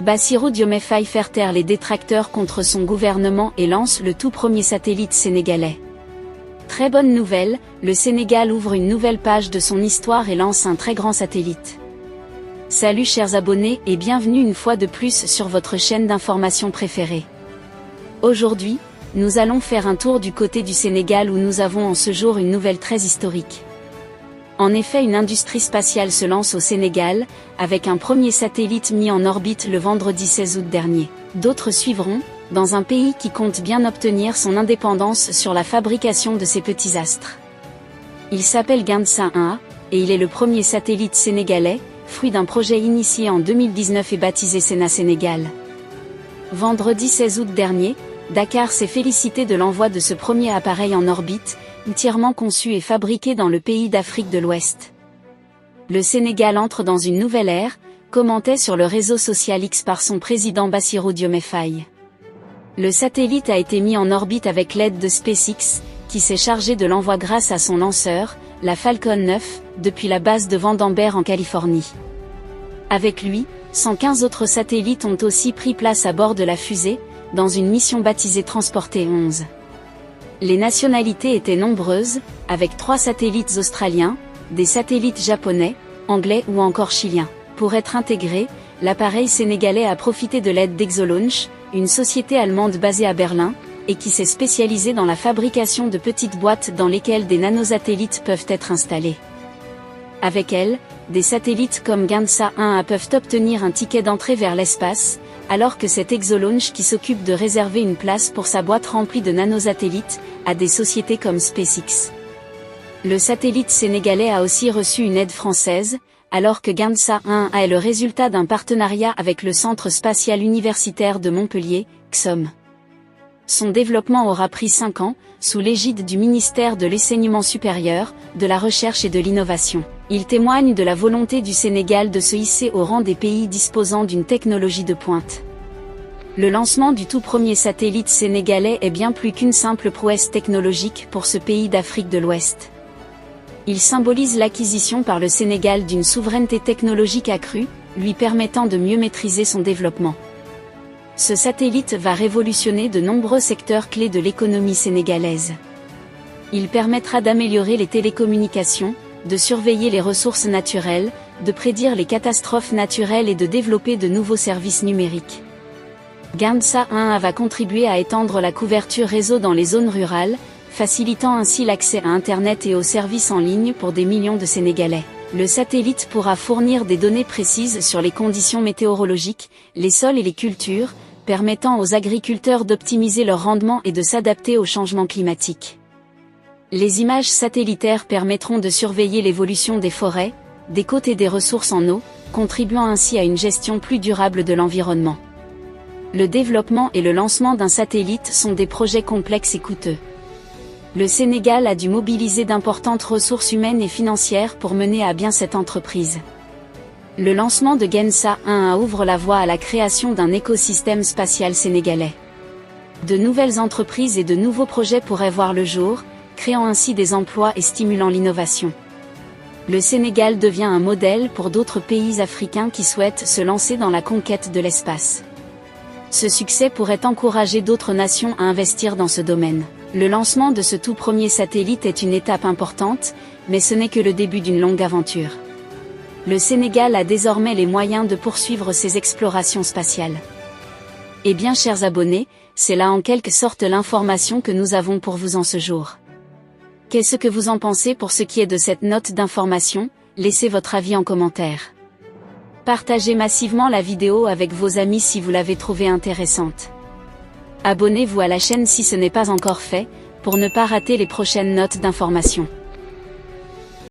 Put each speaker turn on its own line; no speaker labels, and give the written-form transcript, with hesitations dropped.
Bassirou Diomaye Faye fait taire les détracteurs contre son gouvernement et lance le tout premier satellite sénégalais. Très bonne nouvelle, le Sénégal ouvre une nouvelle page de son histoire et lance un très grand satellite. Salut chers abonnés et bienvenue une fois de plus sur votre chaîne d'information préférée. Aujourd'hui, nous allons faire un tour du côté du Sénégal où nous avons en ce jour une nouvelle très historique. En effet, une industrie spatiale se lance au Sénégal, avec un premier satellite mis en orbite le vendredi 16 août dernier. D'autres suivront, dans un pays qui compte bien obtenir son indépendance sur la fabrication de ces petits astres. Il s'appelle Gandsa 1A, et il est le premier satellite sénégalais, fruit d'un projet initié en 2019 et baptisé Sénat Sénégal. Vendredi 16 août dernier, Dakar s'est félicité de l'envoi de ce premier appareil en orbite, entièrement conçu et fabriqué dans le pays d'Afrique de l'Ouest. Le Sénégal entre dans une nouvelle ère, commentait sur le réseau social X par son président Bassirou Diomaye Faye. Le satellite a été mis en orbite avec l'aide de SpaceX, qui s'est chargé de l'envoi grâce à son lanceur, la Falcon 9, depuis la base de Vandenberg en Californie. Avec lui, 115 autres satellites ont aussi pris place à bord de la fusée, dans une mission baptisée Transporter 11. Les nationalités étaient nombreuses, avec 3 satellites australiens, des satellites japonais, anglais ou encore chiliens. Pour être intégré, l'appareil sénégalais a profité de l'aide d'Exolaunch, une société allemande basée à Berlin, et qui s'est spécialisée dans la fabrication de petites boîtes dans lesquelles des nanosatellites peuvent être installés. Avec elle, des satellites comme Gandsa 1A peuvent obtenir un ticket d'entrée vers l'espace, alors que c'est Exolaunch qui s'occupe de réserver une place pour sa boîte remplie de nanosatellites, à des sociétés comme SpaceX. Le satellite sénégalais a aussi reçu une aide française, alors que Gandsa 1A est le résultat d'un partenariat avec le Centre spatial universitaire de Montpellier, CSOM. Son développement aura pris 5 ans, sous l'égide du ministère de l'Enseignement supérieur, de la Recherche et de l'Innovation. Il témoigne de la volonté du Sénégal de se hisser au rang des pays disposant d'une technologie de pointe. Le lancement du tout premier satellite sénégalais est bien plus qu'une simple prouesse technologique pour ce pays d'Afrique de l'Ouest. Il symbolise l'acquisition par le Sénégal d'une souveraineté technologique accrue, lui permettant de mieux maîtriser son développement. Ce satellite va révolutionner de nombreux secteurs clés de l'économie sénégalaise. Il permettra d'améliorer les télécommunications, de surveiller les ressources naturelles, de prédire les catastrophes naturelles et de développer de nouveaux services numériques. Gandsa 1A va contribuer à étendre la couverture réseau dans les zones rurales, facilitant ainsi l'accès à Internet et aux services en ligne pour des millions de Sénégalais. Le satellite pourra fournir des données précises sur les conditions météorologiques, les sols et les cultures, permettant aux agriculteurs d'optimiser leur rendement et de s'adapter au changement climatique. Les images satellitaires permettront de surveiller l'évolution des forêts, des côtes et des ressources en eau, contribuant ainsi à une gestion plus durable de l'environnement. Le développement et le lancement d'un satellite sont des projets complexes et coûteux. Le Sénégal a dû mobiliser d'importantes ressources humaines et financières pour mener à bien cette entreprise. Le lancement de Gandsa 1A ouvre la voie à la création d'un écosystème spatial sénégalais. De nouvelles entreprises et de nouveaux projets pourraient voir le jour, créant ainsi des emplois et stimulant l'innovation. Le Sénégal devient un modèle pour d'autres pays africains qui souhaitent se lancer dans la conquête de l'espace. Ce succès pourrait encourager d'autres nations à investir dans ce domaine. Le lancement de ce tout premier satellite est une étape importante, mais ce n'est que le début d'une longue aventure. Le Sénégal a désormais les moyens de poursuivre ses explorations spatiales. Eh bien chers abonnés, c'est là en quelque sorte l'information que nous avons pour vous en ce jour. Qu'est-ce que vous en pensez pour ce qui est de cette note d'information? Laissez votre avis en commentaire. Partagez massivement la vidéo avec vos amis si vous l'avez trouvée intéressante. Abonnez-vous à la chaîne si ce n'est pas encore fait, pour ne pas rater les prochaines notes d'information.